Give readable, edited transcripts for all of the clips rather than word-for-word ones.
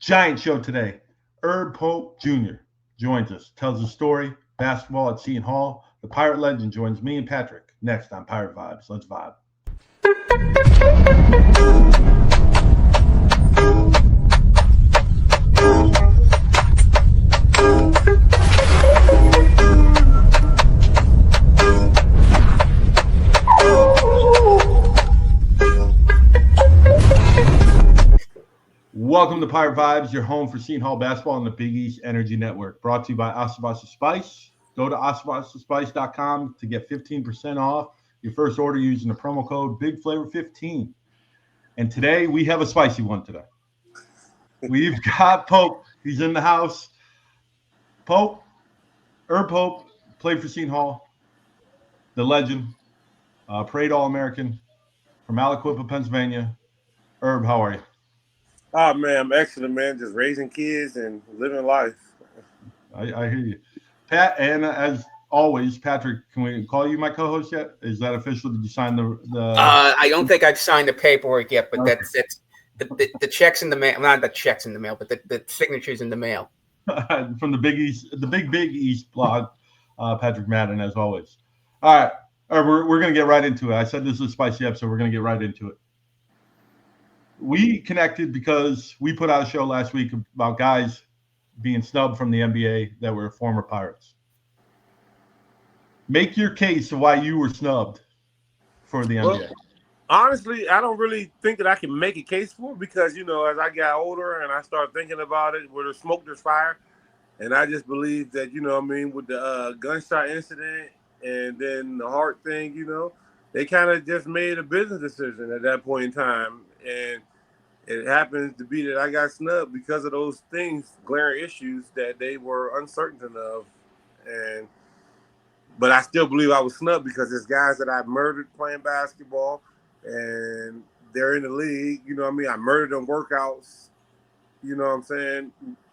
Giant show today. Herb Pope Jr. joins us, tells his story, basketball at Seton Hall. The Pirate legend joins me and Patrick next on Pirate Vibes. Let's vibe. Welcome to Pirate Vibes, your home for Seton Hall basketball on the Big East Energy Network. Brought to you by Osabasa Spice. Go to osabasaspice.com to get 15% off your first order using the promo code BIGFLAVOR15. And today we have a spicy one today. We've got Pope. He's in the house. Pope, Herb Pope, played for Seton Hall, the legend, parade All-American from Aliquippa, Pennsylvania. Herb, how are you? Oh man, I'm excellent, man. Just raising kids and living life. I hear you, Pat. And as always, Patrick, can we call you my co-host yet? Is that official? Did you sign the? I don't think I've signed the paperwork yet, but okay. that's the checks in the mail. Not the checks in the mail, but the signatures in the mail. From the Big East, the Big East blog, Patrick Madden, as always. All right, we're gonna get right into it. I said this is a spicy episode. We're gonna get right into it. We connected because we put out a show last week about guys being snubbed from the NBA that were former Pirates. Make your case of why you were snubbed for the NBA. Well, honestly, I don't really think that I can make a case for it because, as I got older and I started thinking about it, where there's smoke, there's fire. And I just believe that, with the gunshot incident and then the heart thing, they kind of just made a business decision at that point in time. And it happens to be that I got snubbed because of those things, glaring issues that they were uncertain of. But I still believe I was snubbed because there's guys that I murdered playing basketball and they're in the league. I murdered them workouts,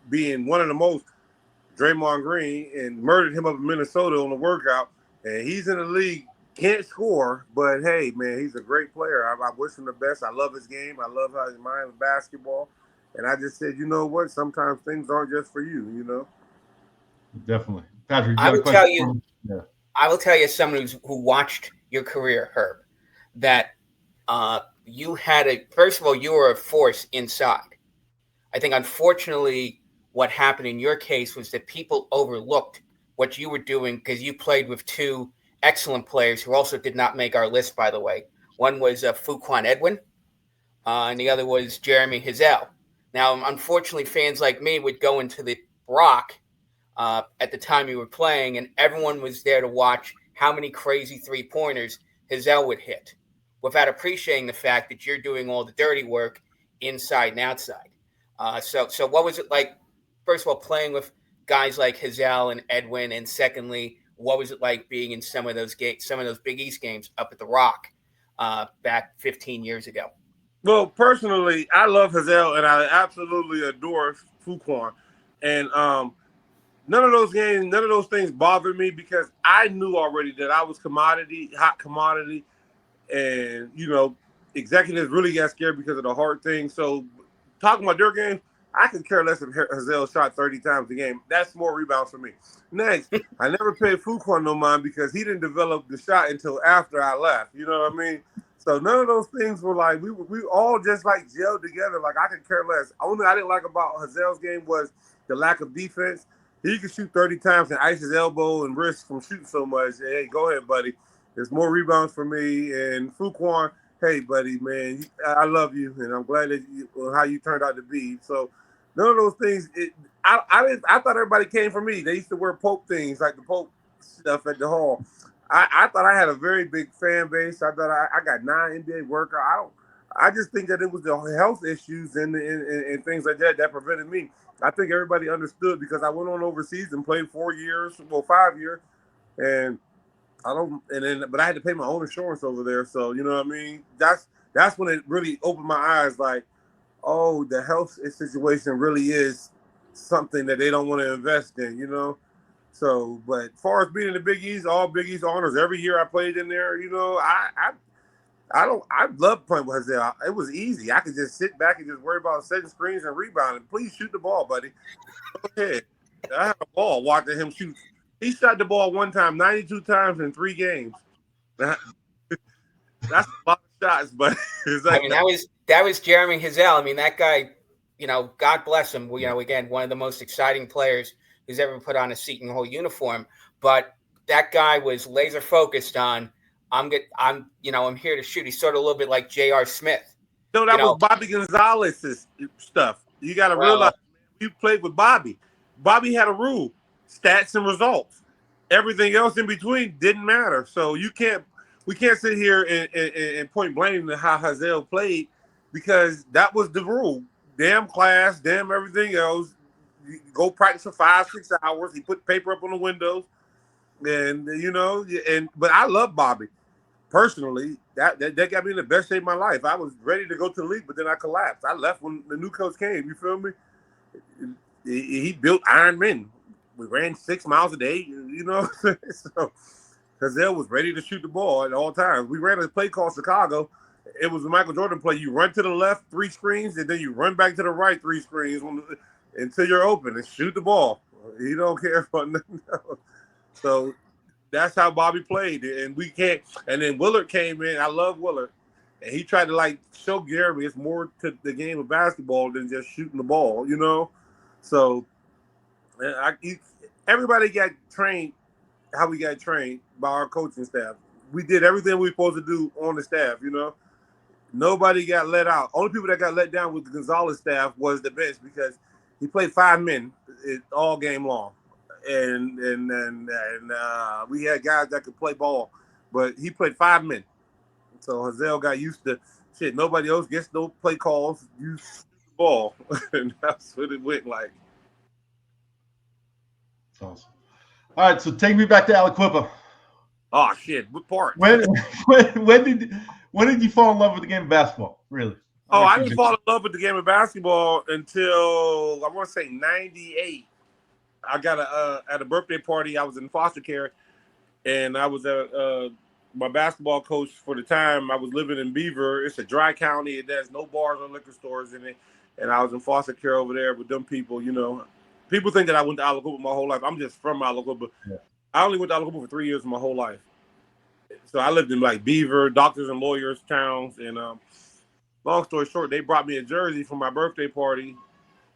being one of the most, Draymond Green, and murdered him up in Minnesota on the workout. And he's in the league. Can't score, but hey, man, he's a great player. I wish him the best. I love his game. I love how his mind is basketball. And I just said, you know what? Sometimes things aren't just for you, Definitely. Patrick, I will tell you, I will tell you, as someone who watched your career, Herb, that you had first of all, you were a force inside. I think, unfortunately, what happened in your case was that people overlooked what you were doing because you played with two excellent players who also did not make our list, by the way. One was Fuquan Edwin, and the other was Jeremy Hazel. Now, unfortunately, fans like me would go into the Rock at the time you were playing, and everyone was there to watch how many crazy three-pointers Hazel would hit without appreciating the fact that you're doing all the dirty work inside and outside. So what was it like, first of all, playing with guys like Hazel and Edwin, and secondly, what was it like being in some of those Big East games up at the Rock back 15 years ago? Well, personally, I love Hazel and I absolutely adore Fuquan. And none of those games, none of those things bothered me because I knew already that I was hot commodity. And, executives really got scared because of the hard thing. So talking about their game, I could care less if Hazel shot 30 times a game. That's more rebounds for me. Next, I never paid Fuquan no mind because he didn't develop the shot until after I left. You know what I mean? So none of those things were like, we all just like gelled together. Like I could care less. Only I didn't like about Hazel's game was the lack of defense. He could shoot 30 times and ice his elbow and wrist from shooting so much. Hey, go ahead, buddy. There's more rebounds for me. And Fuquan, hey, buddy, man, I love you. And I'm glad that how you turned out to be. So none of those things. I thought everybody came for me. They used to wear Pope things like the Pope stuff at the Hall. I thought I had a very big fan base. I thought I got 9 NBA workouts. I just think that it was the health issues and things like that prevented me. I think everybody understood because I went on overseas and played 5 years, and but I had to pay my own insurance over there. So you know what I mean. That's when it really opened my eyes. Like, oh, the health situation really is something that they don't want to invest in, So, but as far as being in the Big East, all Big East honors, every year I played in there, I love playing with Hazel. It was easy. I could just sit back and just worry about setting screens and rebounding. Please shoot the ball, buddy. Go ahead. I had a ball watching him shoot. He shot the ball one time, 92 times in 3 games. That's a lot of shots, but it's like, I mean, that was Jeremy Hazel. I mean, that guy, God bless him. Again, one of the most exciting players who's ever put on a Seton Hall uniform. But that guy was laser focused on. I'm here to shoot. He's sort of a little bit like J.R. Smith. No, that was Bobby Gonzalez's stuff. You got to realize you played with Bobby. Bobby had a rule: stats and results. Everything else in between didn't matter. So we can't sit here and point blame to how Hazel played, because that was the rule. Damn class, damn everything else. You go practice for 5-6 hours. He put paper up on the windows, and but I love Bobby. Personally, that got me in the best shape of my life. I was ready to go to the league, but then I collapsed. I left when the new coach came. You feel me? He built Iron Men. We ran 6 miles a day, So Hazel was ready to shoot the ball at all times. We ran a play called Chicago. It was a Michael Jordan play. You run to the left 3 screens, and then you run back to the right 3 screens until you're open and shoot the ball. He don't care about nothing else. So that's how Bobby played, and we can't. And then Willard came in. I love Willard, and he tried to show Jeremy it's more to the game of basketball than just shooting the ball, So everybody got trained how we got trained by our coaching staff. We did everything we were supposed to do on the staff, Nobody got let out. Only people that got let down with the Gonzalez staff was the bench, because he played 5 men all game long. And we had guys that could play ball, but he played 5 men. So Hazel got used to shit. Nobody else gets no play calls. You shoot the ball, and that's what it went like. Awesome. All right, so take me back to Aliquippa. Oh shit! What part? When did you fall in love with the game of basketball? Really? I didn't fall in love with the game of basketball until I want to say 98. I got at a birthday party. I was in foster care, and I was my basketball coach for the time. I was living in Beaver. It's a dry county. It has no bars or liquor stores in it, and I was in foster care over there with them people. People think that I went to Aliquippa my whole life. I'm just from Aliquippa. Yeah. I only went to Aliquippa for 3 years of my whole life. So I lived in Beaver, doctors and lawyers towns, and long story short, they brought me a jersey for my birthday party,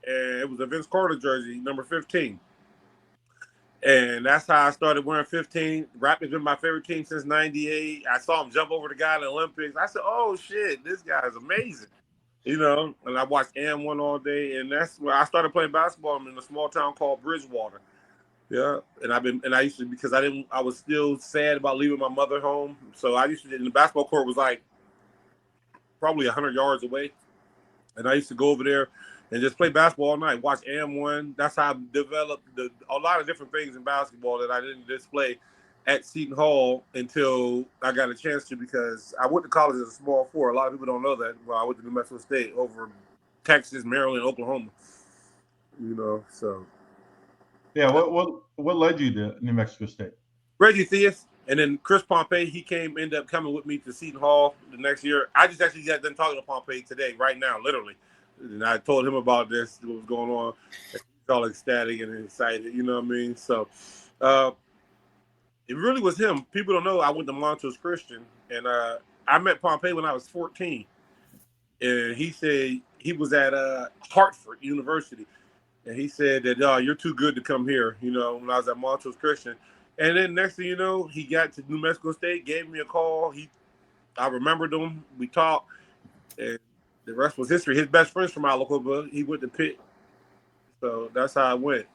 and it was a Vince Carter jersey, number 15. And that's how I started wearing 15. Raptors been my favorite team since 98. I saw him jump over the guy in the Olympics. I said, oh, shit, this guy is amazing. And I watched AM1 all day, and that's where I started playing basketball in a small town called Bridgewater. Yeah, and I used to, because I was still sad about leaving my mother home. So I used to, and the basketball court was probably 100 yards away. And I used to go over there and just play basketball all night, watch AM1. That's how I developed a lot of different things in basketball that I didn't display at Seton Hall until I got a chance to, because I went to college as a small 4. A lot of people don't know that. Well, I went to New Mexico State over Texas, Maryland, Oklahoma. So. Yeah, what led you to New Mexico State? Reggie Theus, and then Chris Pompey. He ended up coming with me to Seton Hall the next year. I just actually got done talking to Pompey today, right now, literally. And I told him about this, what was going on. He's all ecstatic and excited, you know what I mean? So it really was him. People don't know I went to Montrose Christian, and I met Pompey when I was 14. And he said he was at Hartford University. And he said that, you're too good to come here, when I was at Montrose Christian. And then next thing you know, he got to New Mexico State, gave me a call. I remembered him. We talked, and the rest was history. His best friend's from Aliquippa. He went to Pitt. So that's how I went.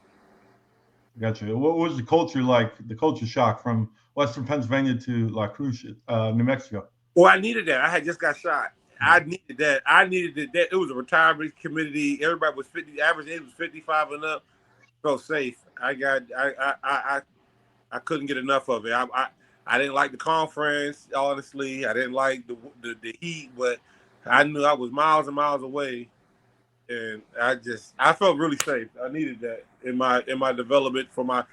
Gotcha. What was the culture like, the culture shock from Western Pennsylvania to La Cruz, New Mexico? Well, I needed that. I had just got shot. I needed that. It was a retirement community. Everybody was 50. Average age was 55 and up. So safe. I couldn't get enough of it. I didn't like the conference. Honestly, I didn't like the heat, but I knew I was miles and miles away, and I felt really safe. I needed that in my development for my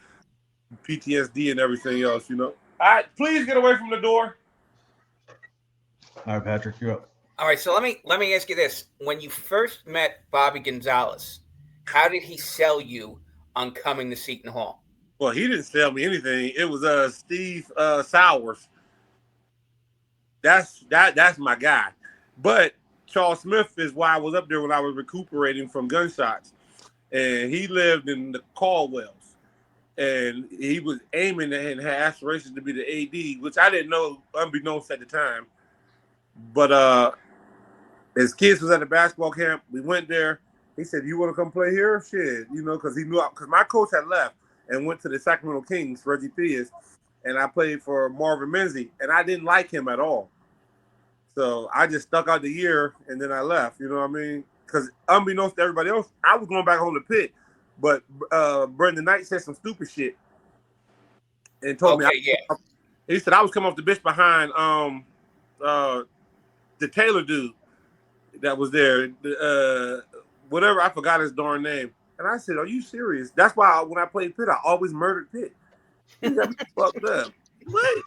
PTSD and everything else. All right, please get away from the door. All right, Patrick, you're up. All right, so let me ask you this: when you first met Bobby Gonzalez, how did he sell you on coming to Seton Hall? Well, he didn't sell me anything. It was Steve Sowers. That's my guy. But Charles Smith is why I was up there when I was recuperating from gunshots, and he lived in the Caldwells, and he was aiming and had aspirations to be the AD, which I didn't know, unbeknownst at the time. But his kids was at the basketball camp. We went there. He said, "You want to come play here?" Shit, because he knew because my coach had left and went to the Sacramento Kings, Reggie Theus, and I played for Marvin Menzie, and I didn't like him at all. So I just stuck out the year, and then I left. You know what I mean? Because unbeknownst to everybody else, I was going back home to Pitt, but Brendan Knight said some stupid shit and told me. He said I was coming off the bitch behind the Taylor dude that was there, whatever, I forgot his darn name. And I said, "Are you serious?" That's why when I played Pitt, I always murdered Pitt. He got me fucked up. What?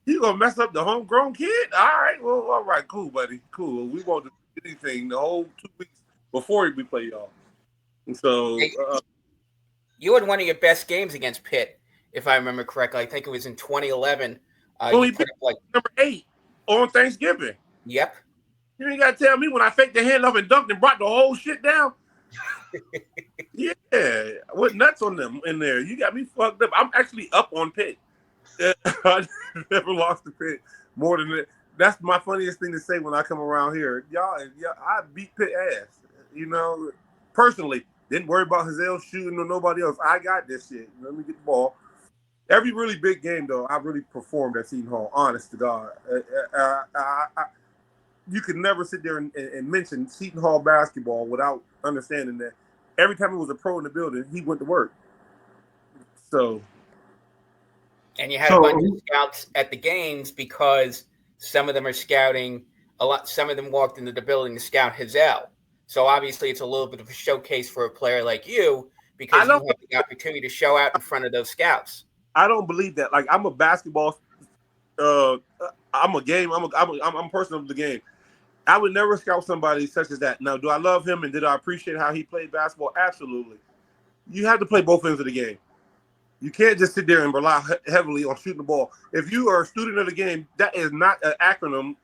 You gonna mess up the homegrown kid? All right, well, all right, cool, buddy, cool. We won't do anything the whole 2 weeks before we play y'all. And so you had one of your best games against Pitt, if I remember correctly. I think it was in 2011. You put up number 8 on Thanksgiving. Yep. You ain't gotta tell me when I faked the handoff and dunked and brought the whole shit down. Yeah, I went nuts on them in there. You got me fucked up. I'm actually up on Pitt. I never lost to Pitt more than that. That's my funniest thing to say when I come around here. Y'all, I beat Pitt ass. Personally, didn't worry about Hazel shooting or nobody else. I got this shit. Let me get the ball. Every really big game, though, I really performed at Seton Hall. Honest to God, you could never sit there and mention Seton Hall basketball without understanding that every time it was a pro in the building, he went to work. So. And you had a bunch of scouts at the games because some of them are scouting a lot. Some of them walked into the building to scout Hazel. So obviously it's a little bit of a showcase for a player like you because you have the opportunity to show out in front of those scouts. I don't believe that. Like, I'm a basketball. I'm a person of the game. I would never scout somebody such as that. Now, do I love him and did I appreciate how he played basketball? Absolutely. You have to play both ends of the game. You can't just sit there and rely heavily on shooting the ball. If you are a student of the game, that is not an acronym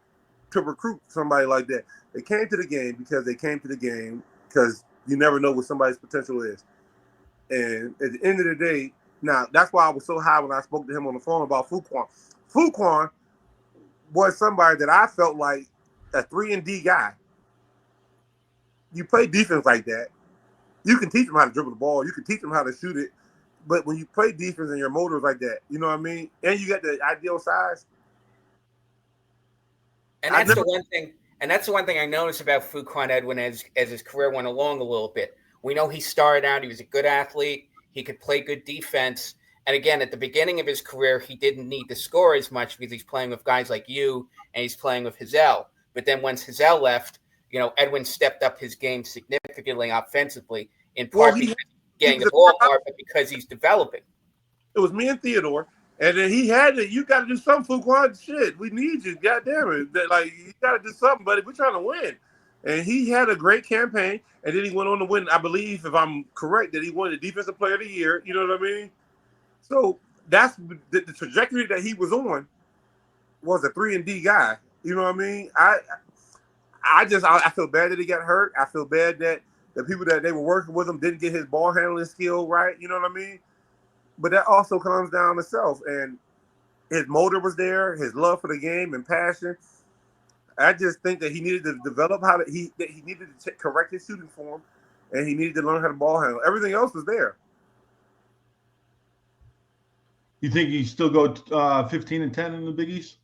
to recruit somebody like that. They came to the game because you never know what somebody's potential is. And at the end of the day, now that's why I was so high when I spoke to him on the phone about Fuquan. Fuquan was somebody that I felt like a 3-and-D guy. You play defense like that, you can teach them how to dribble the ball. You can teach them how to shoot it. But when you play defense and your motor's like that, you know what I mean? And you got the ideal size. And that's the one thing. And that's the one thing I noticed about Fuquan Edwin as his career went along a little bit. We know he started out, he was a good athlete. He could play good defense. And again, at the beginning of his career, he didn't need to score as much because he's playing with guys like you and he's playing with Hazel. But then once Hazel left, Edwin stepped up his game significantly offensively, in part because getting the ball hard, but because he's developing. It was me and Theodore, and then he had to. You got to do something, Fuquan. Shit, we need you. God damn it! You got to do something, buddy. We're trying to win. And he had a great campaign, and then he went on to win. I believe, if I'm correct, that he won the Defensive Player of the Year. You know what I mean? So that's the trajectory that he was on. Was a 3-and-D guy. You know what I mean? I feel bad that he got hurt. I feel bad that the people that they were working with him didn't get his ball handling skill right. You know what I mean? But that also comes down to self. And his motor was there, his love for the game and passion. I just think that he needed to develop he needed to correct his shooting form, and he needed to learn how to ball handle. Everything else was there. You think you still go 15-10 in the Big East?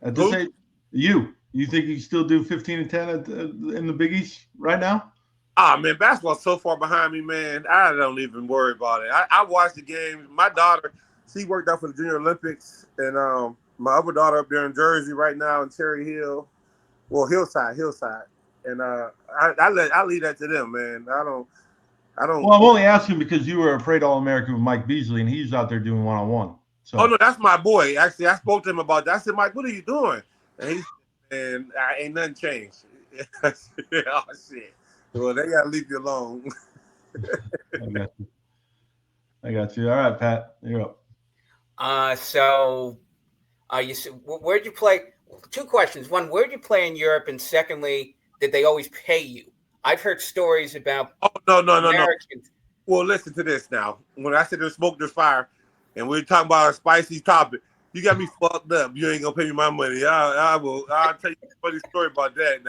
At this age, you think you still do 15-10 in the Big East right now? Man, basketball's so far behind me, man. I don't even worry about it. I watch the games. My daughter, she worked out for the Junior Olympics, and my other daughter up there in Jersey right now in Cherry Hill, Hillside, and I leave that to them, man. I don't. Well, I'm only asking because you were a Parade All-American with Mike Beasley, and he's out there doing one-on-one. So. Oh no, that's my boy. Actually, I spoke to him about that. I said, Mike, what are you doing? And he said, man, ain't nothing changed. Oh, shit. Well, they got to leave you alone. I got you. I got you. All right, Pat, you're up. Where'd you play? Two questions. One, where'd you play in Europe? And secondly, did they always pay you? I've heard stories about no. Americans. Well, listen to this now. When I said there's smoke, there's fire, and we're talking about a spicy topic, you got me fucked up. You ain't gonna pay me my money. I'll tell you a funny story about that.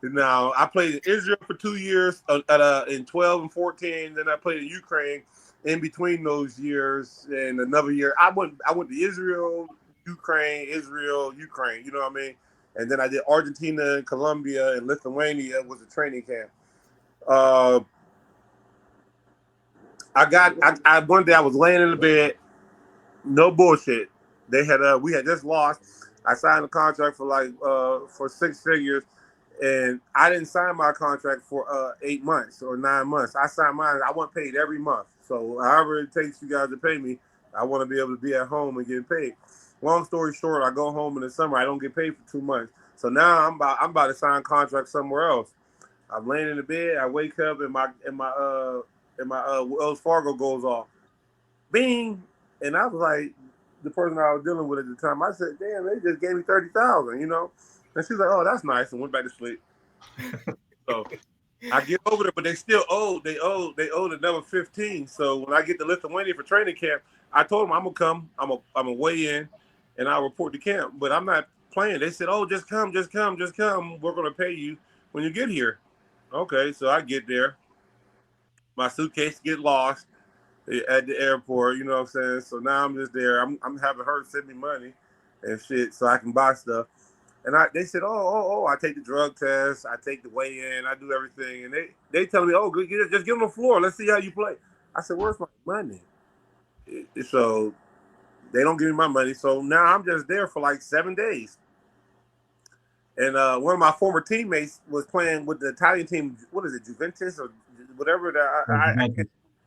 Now, I played in Israel for 2 years, in 12 and 14. Then I played in Ukraine in between those years, and another year I went to Israel, Ukraine. You know what I mean? And then I did Argentina and Colombia and Lithuania was a training camp. I one day I was laying in the bed, no bullshit. We had just lost. I signed a contract for 6 figures, and I didn't sign my contract for 8 months or 9 months. I signed mine. I want paid every month. So however it takes you guys to pay me, I want to be able to be at home and get paid. Long story short, I go home in the summer. I don't get paid for 2 months. So now I'm about to sign a contract somewhere else. I'm laying in the bed. I wake up and my Wells Fargo goes off. Bing. And I was like, the person I was dealing with at the time, I said, damn, they just gave me $30,000, you know? And she's like, oh, that's nice, and went back to sleep. So I get over there, but they still owed another 15. So when I get to Lithuania for training camp, I told them I'm gonna come, I'm gonna weigh in, and I'll report to camp. But I'm not playing. They said, oh, just come. We're gonna pay you when you get here. Okay, so I get there. My suitcase get lost at the airport, you know what I'm saying? So now I'm just there. I'm having her send me money and shit so I can buy stuff. And they said, oh, I take the drug test, I take the weigh-in, I do everything. And they tell me, oh, good, just give them the floor. Let's see how you play. I said, where's my money? So they don't give me my money. So now I'm just there for like 7 days. And one of my former teammates was playing with the Italian team. What is it, Juventus or whatever?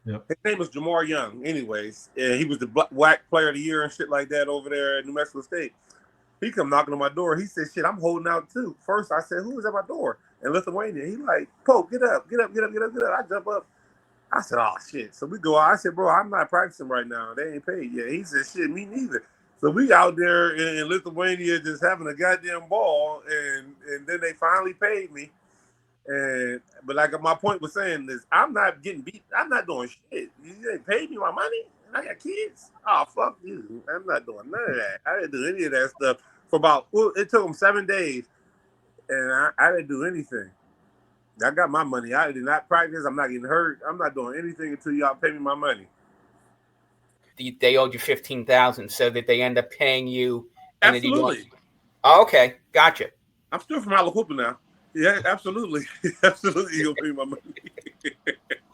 Yep. His name was Jamar Young. Anyways, and he was the Black Player of the Year and shit like that over there at New Mexico State. He come knocking on my door. He said, shit, I'm holding out too. First, I said, who is at my door? In Lithuania. He like, Pope, get up. I jump up. I said, oh, shit. So we go out. I said, bro, I'm not practicing right now. They ain't paid yet. He said, shit, me neither. So we out there in Lithuania just having a goddamn ball, and then they finally paid me. But like my point was saying is, I'm not getting beat. I'm not doing shit. You ain't paid me my money, and I got kids. Oh, fuck you. I'm not doing none of that. I didn't do any of that stuff for it took them 7 days, and I didn't do anything. I got my money. I did not practice. I'm not getting hurt. I'm not doing anything until y'all pay me my money. They owed you $15,000, so that they end up paying you. And Absolutely. Oh, okay, gotcha. I'm still from Alahoopa now. Yeah, absolutely. Absolutely, you'll pay my money.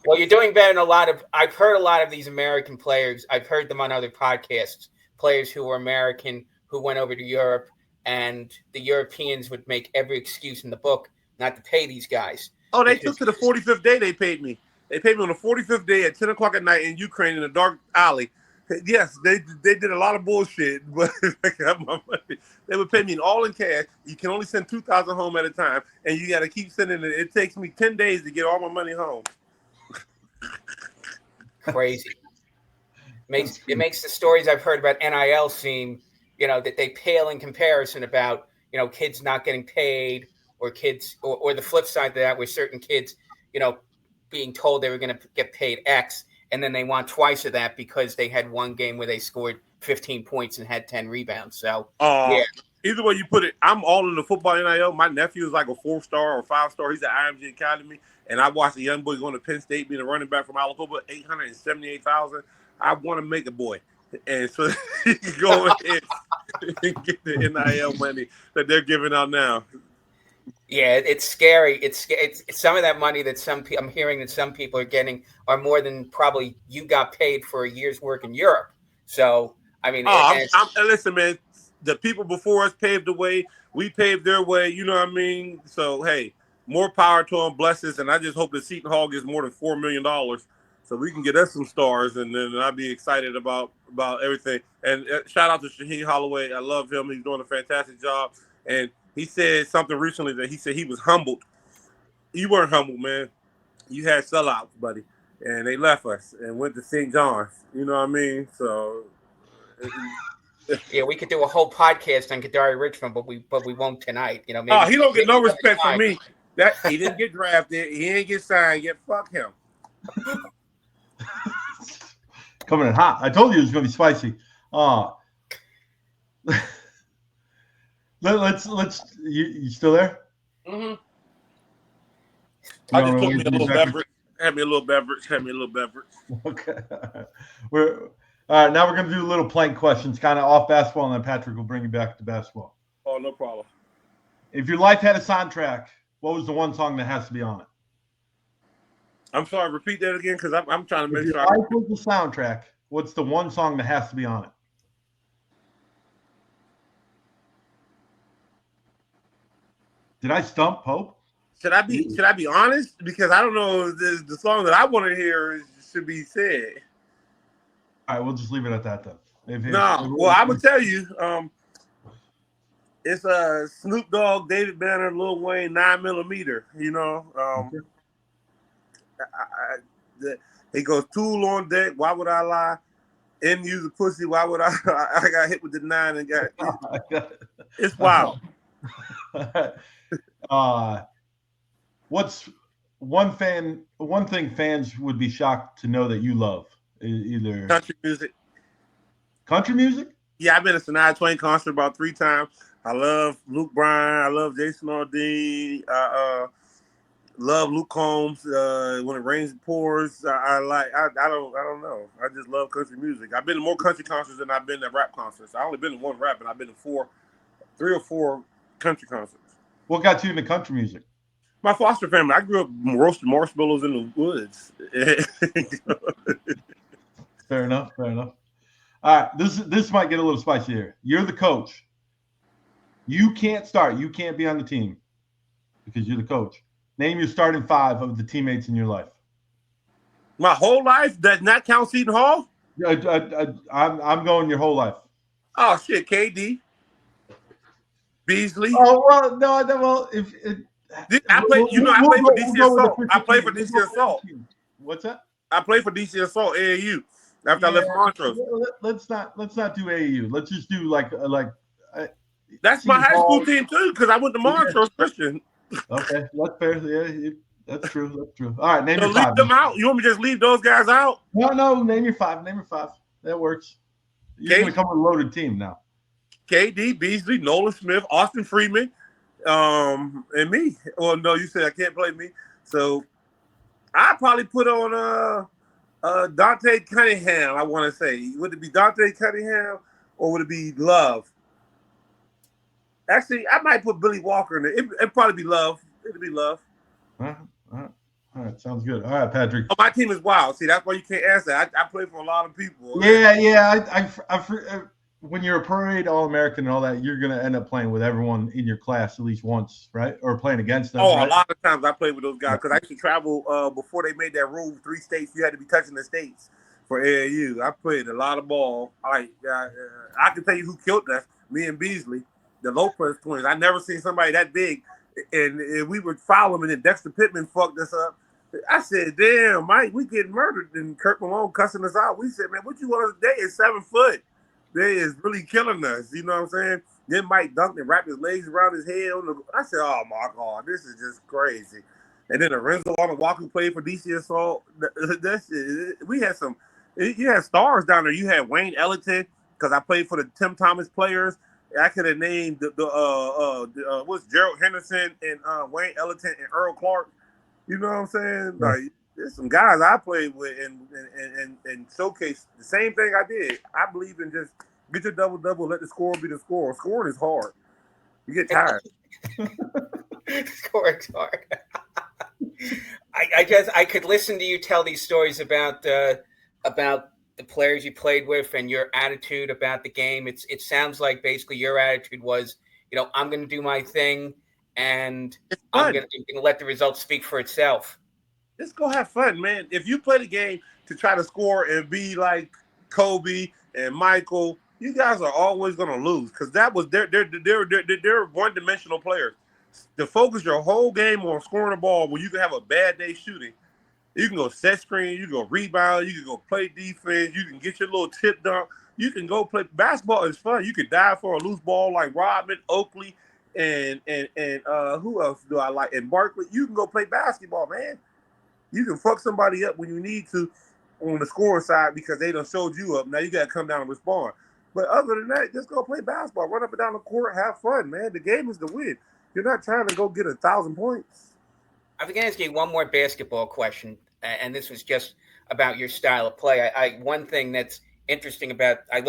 Well, you're doing better than I've heard a lot of these American players. I've heard them on other podcasts, players who were American who went over to Europe, and the Europeans would make every excuse in the book not to pay these guys. Oh, they took to the 45th day they paid me. They paid me on the 45th day at 10 o'clock at night in Ukraine in a dark alley. Yes, they did a lot of bullshit, but I got my money. They would pay me all in cash. You can only send 2,000 home at a time, and you got to keep sending it. It takes me 10 days to get all my money home. Crazy. It makes the stories I've heard about NIL seem, that they pale in comparison about, kids not getting paid, or kids, or the flip side of that, where certain kids, being told they were going to get paid X, and then they want twice of that because they had one game where they scored 15 points and had 10 rebounds. So, yeah. Either way you put it, I'm all in the football NIL. My nephew is like a 4-star or 5-star. He's at IMG Academy, and I watched a young boy going to Penn State, being a running back from Alabama, $878,000. I want to make a boy, and so he can go ahead and get the NIL money that they're giving out now. Yeah, it's scary. It's some of that money that I'm hearing that some people are getting are more than probably you got paid for a year's work in Europe. So, I mean, listen, man, the people before us paved the way. We paved their way. You know what I mean? So, hey, more power to them, blessings. And I just hope that Seton Hall gets more than $4 million so we can get us some stars. And then I'll be excited about everything. And shout out to Shaheen Holloway. I love him. He's doing a fantastic job. And he said something recently that he said he was humbled. You weren't humbled, man. You had sellouts, buddy, and they left us and went to St. John's. You know what I mean? So, yeah, we could do a whole podcast on Kadari Richmond, but we won't tonight. You know, maybe. Oh, he don't get no respect from me. That he didn't get drafted. He ain't get signed yet. Fuck him. Coming in hot. I told you it was going to be spicy. Let's. You still there? Mm-hmm. I just took me a little beverage. Had me a little beverage. Okay. We're all right. Now we're going to do a little plank questions, kind of off basketball, and then Patrick will bring you back to basketball. Oh, no problem. If your life had a soundtrack, what was the one song that has to be on it? I'm sorry. Repeat that again, because I'm trying to make sure. If your life was the soundtrack, what's the one song that has to be on it? Did I stump Pope? Should I be honest? Because I don't know if the song that I want to hear should be said. All right, we'll just leave it at that then. Well, I'm gonna tell you, it's Snoop Dogg, David Banner, Lil Wayne, 9mm. You know, he goes Tool on deck. Why would I lie? M use a pussy. Why would I? I got hit with the 9 and got. It's wild. What's one thing fans would be shocked to know that you love? Either country music. Country music? Yeah, I've been to Shania Twain concert about 3 times. I love Luke Bryan. I love Jason Aldean. Love Luke Combs. When it rains, it pours. I don't know. I just love country music. I've been to more country concerts than I've been to rap concerts. I only been to one rap, and I've been to 3 or 4 country concerts. What got you into country music? My foster family. I grew up roasting marshmallows in the woods. Fair enough. All right, this might get a little spicy here. You're the coach. You can't start. You can't be on the team because you're the coach. Name your starting 5 of the teammates in your life. My whole life? Does not count Seton Hall? I'm going your whole life. Oh shit, KD, Beasley. Oh well, no. Well, I played for DC Assault. I played for DC Assault. What's that? I played for DC Assault AAU after I left Montrose. Let's not do AAU. Let's just do like. That's my high school team too, because I went to Montrose Christian. Okay, that's fair. Yeah, that's true. All right, name your 5. Leave them out. You want me to just leave those guys out? No. Name your 5. That works. You're gonna come with a loaded team now. KD, Beasley, Nolan Smith, Austin Freeman. And me. Well, no, you said I can't play me. So I probably put on Dante Cunningham, I want to say. Would it be Dante Cunningham or would it be Love? Actually, I might put Billy Walker in it. It'd probably be Love. It'd be Love. All right. Sounds good. All right, Patrick. Oh, my team is wild. See, that's why you can't answer. I play for a lot of people. Yeah. When you're a parade All-American and all that, you're going to end up playing with everyone in your class at least once, right? Or playing against them. Oh, right? A lot of times I played with those guys because I used to travel before they made that rule. 3 states, you had to be touching the states for AAU. I played a lot of ball. I can tell you who killed us, me and Beasley, the Lopez twins. I never seen somebody that big, and we would foul them, and then Dexter Pittman fucked us up. I said, damn, Mike, we getting murdered. And Kirk Malone cussing us out. We said, man, what you want us today is 7 foot. They is really killing us. You know what I'm saying? Then Mike dunked and wrapped his legs around his head. I said, oh, my God, this is just crazy. And then Lorenzo Walker played for DC Assault. We had you had stars down there. You had Wayne Ellington, because I played for the Tim Thomas players. I could have named what's Gerald Henderson and Wayne Ellington and Earl Clark. You know what I'm saying? Yeah. Like, there's some guys I played with and showcase the same thing I did. I believe in just get your double, let the score be the score. Scoring is hard. You get tired. Scoring's hard. I could listen to you tell these stories about the players you played with and your attitude about the game. It sounds like basically your attitude was, I'm going to do my thing and I'm going to let the results speak for itself. Just go have fun, man. If you play the game to try to score and be like Kobe and Michael you guys are always going to lose because that was they're one-dimensional players. To focus your whole game on scoring the ball when you can have a bad day shooting, you can go set screen, you can go rebound, you can go play defense, you can get your little tip dunk, you can go play basketball. Is fun. You can dive for a loose ball like Rodman, Oakley, and who else do I like? And Barkley. You can go play basketball, man. You can fuck somebody up when you need to on the scoring side because they done showed you up. Now you got to come down and respond. But other than that, just go play basketball, run up and down the court, have fun, man. The game is to win. You're not trying to go get 1,000 points. I'm going to ask you one more basketball question, and this was just about your style of play. One thing that's interesting about your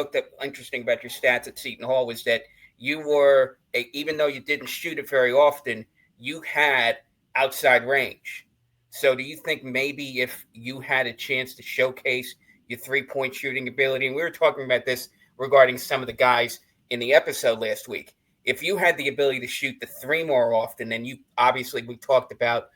stats at Seton Hall was that you were, even though you didn't shoot it very often, you had outside range. So do you think maybe if you had a chance to showcase your three-point shooting ability, and we were talking about this regarding some of the guys in the episode last week, if you had the ability to shoot the three more often, and we talked about,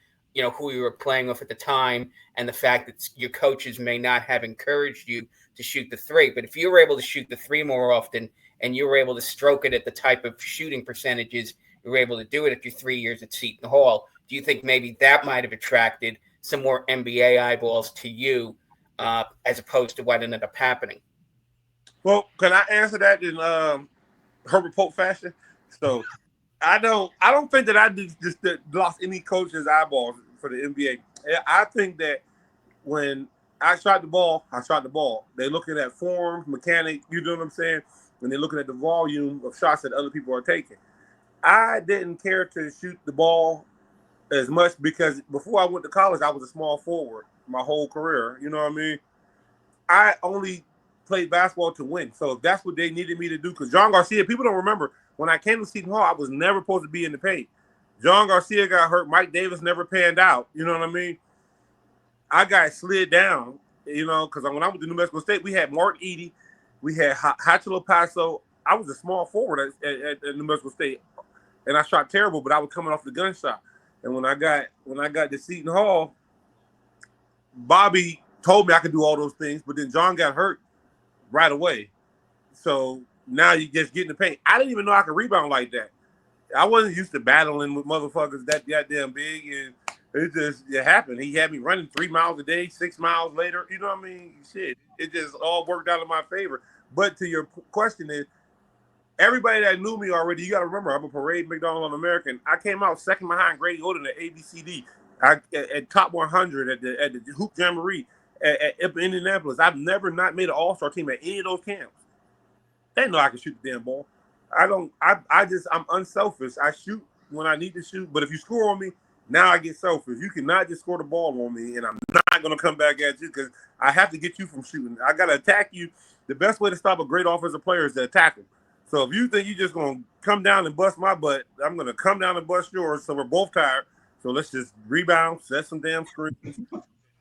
who you were playing with at the time and the fact that your coaches may not have encouraged you to shoot the three. But if you were able to shoot the three more often and you were able to stroke it at the type of shooting percentages you were able to do it at your 3 years at Seton Hall, do you think maybe that might have attracted some more NBA eyeballs to you as opposed to what ended up happening? Well, can I answer that in Herbert Pope fashion? So I don't think that I just lost any coach's eyeballs for the NBA. I think that when I shot the ball, They're looking at form, mechanic, you know what I'm saying? And they're looking at the volume of shots that other people are taking. I didn't care to shoot the ball as much because before I went to college, I was a small forward my whole career. You know what I mean? I only played basketball to win. So if that's what they needed me to do, because John Garcia, people don't remember, when I came to Seton Hall, I was never supposed to be in the paint. John Garcia got hurt. Mike Davis never panned out. You know what I mean? I got slid down, because when I went to New Mexico State, we had Mark Eady. We had Hachilo Paso. I was a small forward at New Mexico State, and I shot terrible, but I was coming off the gunshot. And when I got to Seton Hall, Bobby told me I could do all those things, but then John got hurt right away. So now you just get in the paint. I didn't even know I could rebound like that. I wasn't used to battling with motherfuckers that goddamn big, and it happened. He had me running 3 miles a day, 6 miles later. You know what I mean? Shit, it just all worked out in my favor. But to your question is, everybody that knew me already, you got to remember, I'm a Parade McDonald All-American. I came out second behind Grady Oden at ABCD. At top 100 at the Hoop Jamboree at Indianapolis. I've never not made an all-star team at any of those camps. They know I can shoot the damn ball. I'm unselfish. I shoot when I need to shoot, but if you score on me, now I get selfish. You cannot just score the ball on me, and I'm not going to come back at you because I have to get you from shooting. I got to attack you. The best way to stop a great offensive player is to attack him. So if you think you're just going to come down and bust my butt, I'm going to come down and bust yours, so we're both tired. So let's just rebound, set some damn screens,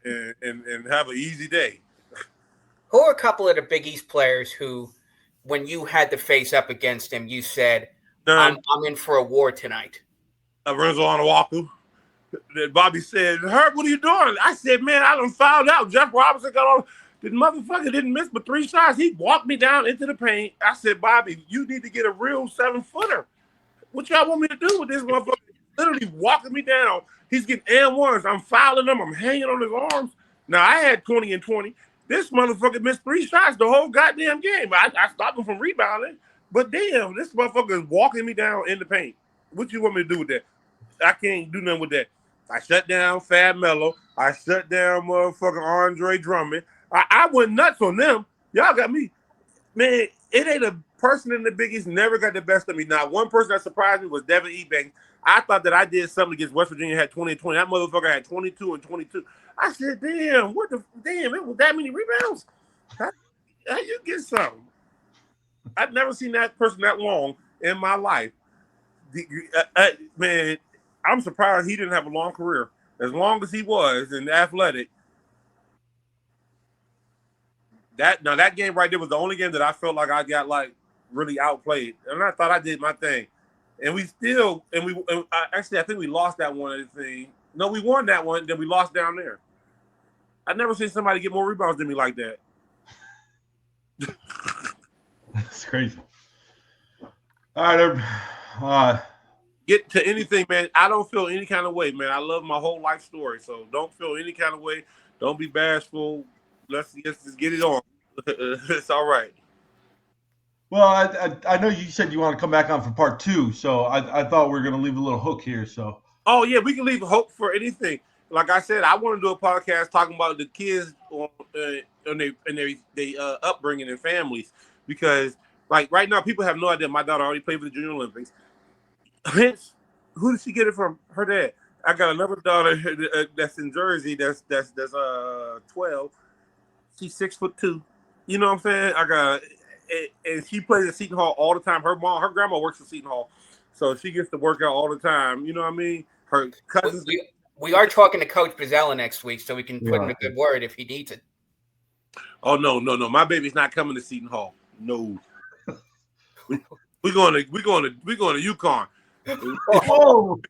and have an easy day. Who are a couple of the Big East players who, when you had to face up against him, you said, I'm in for a war tonight? Renzo Onuaku. Bobby said, Herb, what are you doing? I said, man, I done fouled out. Jeff Robinson got on. The motherfucker didn't miss but 3 shots. He walked me down into the paint. I said, Bobby, you need to get a real 7-footer. What y'all want me to do with this motherfucker? Literally walking me down. He's getting and-ones. I'm fouling him. I'm hanging on his arms. Now, I had 20 and 20. This motherfucker missed 3 shots the whole goddamn game. I stopped him from rebounding. But damn, this motherfucker is walking me down in the paint. What you want me to do with that? I can't do nothing with that. I shut down Fab Melo. I shut down motherfucking Andre Drummond. I went nuts on them. Y'all got me. Man, it ain't a person in the Big East never got the best of me. Not one person that surprised me was Devin Ebanks. I thought that I did something against West Virginia, had 20 and 20. That motherfucker had 22 and 22. I said, damn, it was that many rebounds? How you get something? I've never seen that person that long in my life. Man, I'm surprised he didn't have a long career. As long as he was in athletic. That game right there was the only game that I felt like I got really outplayed. And I thought I did my thing. And actually, I think we lost that one. No, we won that one. Then we lost down there. I've never seen somebody get more rebounds than me like that. That's crazy. All right, get to anything, man. I don't feel any kind of way, man. I love my whole life story, so don't feel any kind of way. Don't be bashful. Let's just get it on. It's all right. Well, I know you said you want to come back on for part 2, so I thought we were going to leave a little hook here. So. Oh yeah, we can leave hope for anything. Like I said, I want to do a podcast talking about the kids and their upbringing and families, because like right now people have no idea. My daughter already played for the Junior Olympics. Hence, who did she get it from? Her dad. I got another daughter that's in Jersey. That's 12. She's 6'2". You know what I'm saying? I got, and she plays at Seton Hall all the time. Her grandma works at Seton Hall, so she gets to work out all the time. You know what I mean? Her cousins. We are talking to Coach Pizzella next week, so we can put in a good word if he needs it. Oh no! My baby's not coming to Seton Hall. No. We're going to UConn. Oh.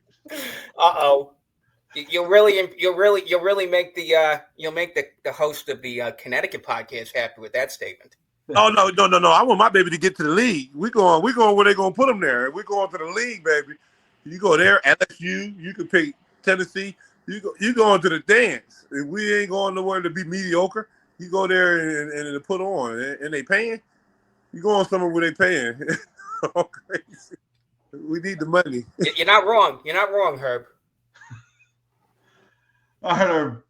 Uh-oh. You'll really make the host of the Connecticut podcast happy with that statement. Oh no! I want my baby to get to the league. We're going where they're gonna put him there. We're going to the league, baby. You go there, LSU. You can pick Tennessee. You going to the dance. If we ain't going nowhere to be mediocre, you go there and put on. And they paying. You going somewhere where they paying. Oh, crazy. We need the money. You're not wrong. You're not wrong, Herb. All right, Herb.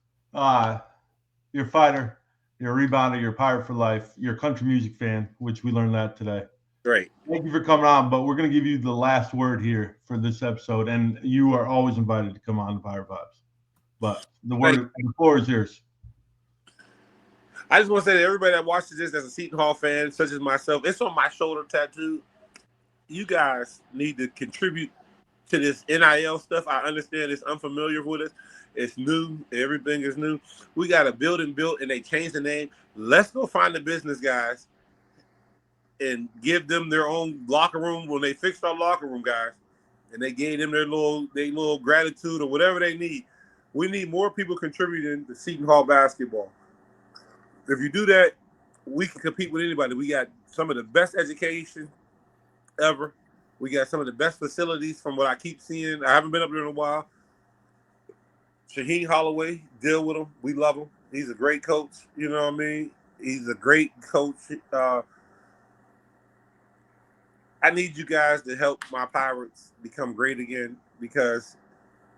You're a fighter. You're a rebounder. You're a pirate for life. You're a country music fan, which we learned that today. Great. Thank you for coming on, but we're going to give you the last word here for this episode, and you are always invited to come on to Pirate Vibes. But the floor is yours. I just want to say to everybody that watches this as a Seton Hall fan, such as myself, it's on my shoulder tattoo. You guys need to contribute to this NIL stuff. I understand it's unfamiliar with us. It's new. Everything is new. We got a building built, and they changed the name. Let's go find the business guys and give them their own locker room when they fixed our locker room, guys. And they gave them their little gratitude or whatever they need. We need more people contributing to Seton Hall basketball. If you do that, we can compete with anybody. We got some of the best education ever. We got some of the best facilities from what I keep seeing. I haven't been up there in a while. Shaheen Holloway, deal with him. We love him. He's a great coach. You know what I mean? He's a great coach. I need you guys to help my Pirates become great again, because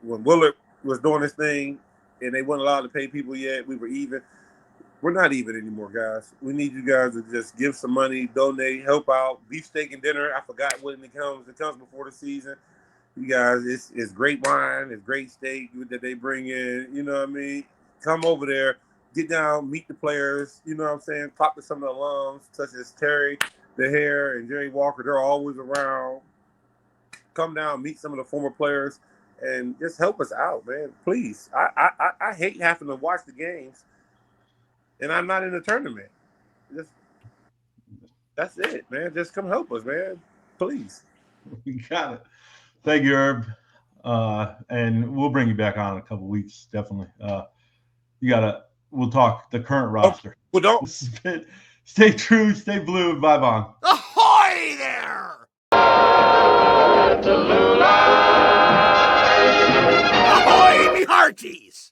when Willard was doing this thing and they weren't allowed to pay people yet, we were even. We're not even anymore, guys. We need you guys to just give some money, donate, help out. Beefsteak and dinner. I forgot when it comes. It comes before the season. You guys, it's great wine. It's great steak that they bring in. You know what I mean? Come over there. Get down. Meet the players. You know what I'm saying? Talk to some of the alums, such as Terry DeHare and Jerry Walker. They're always around. Come down. Meet some of the former players. And just help us out, man. Please. I hate having to watch the games. And I'm not in the tournament. That's it, man. Just come help us, man. Please. We got it. Thank you, Herb. And we'll bring you back on in a couple of weeks, definitely. We'll talk the current roster. Well, don't. Stay true, stay blue, and vibe on. Ahoy there! Ahoy, me hearties!